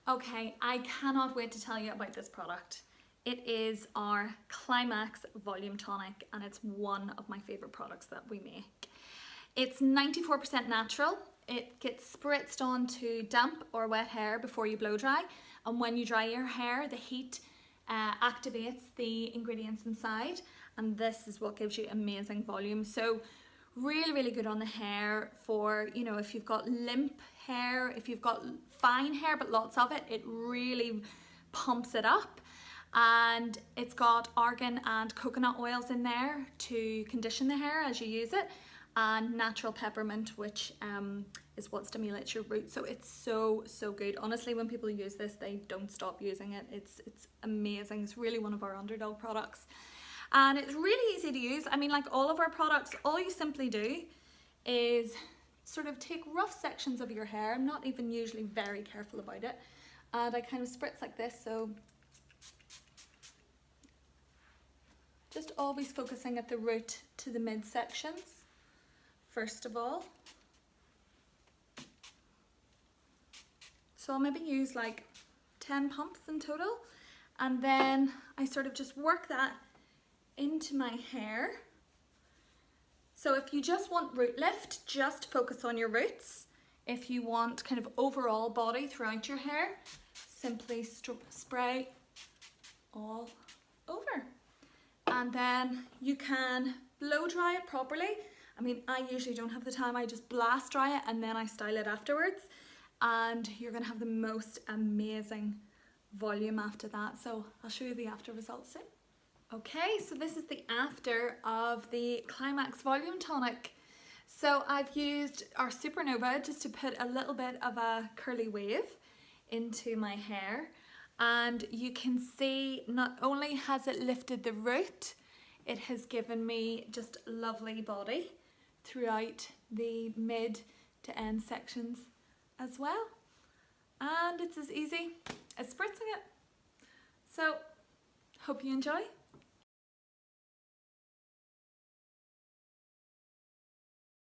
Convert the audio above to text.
Okay, I cannot wait to tell you about this product. It is our Climax Volume Tonic and it's one of my favourite products that we make. It's 94% natural. It gets spritzed onto damp or wet hair before you blow dry, and when you dry your hair, the heat activates the ingredients inside, and this is what gives you amazing volume. So really good on the hair for, you know, if you've got limp hair, if you've got fine hair but lots of it, it really pumps it up. And it's got argan and coconut oils in there to condition the hair as you use it, and natural peppermint, which is what stimulates your roots. So it's so good. Honestly, when people use this, they don't stop using it. It's amazing. It's really one of our underdog products. And it's really easy to use. I mean, like all of our products, all you simply do is sort of take rough sections of your hair. I'm not even usually very careful about it. And I kind of spritz like this, so just always focusing at the root to the midsections, first of all. So I'll maybe use like 10 pumps in total. And then I sort of just work that into my hair. So if you just want root lift, just focus on your roots. If you want kind of overall body throughout your hair, simply spray all over. And then you can blow dry it properly. I mean, I usually don't have the time. I just blast dry it and then I style it afterwards. And you're gonna have the most amazing volume after that. So I'll show you the after results soon. Okay, so this is the after of the Climax Volume Tonic. So I've used our Supernova just to put a little bit of a curly wave into my hair. And you can see not only has it lifted the root, it has given me just lovely body throughout the mid to end sections as well. And it's as easy as spritzing it. So, hope you enjoy.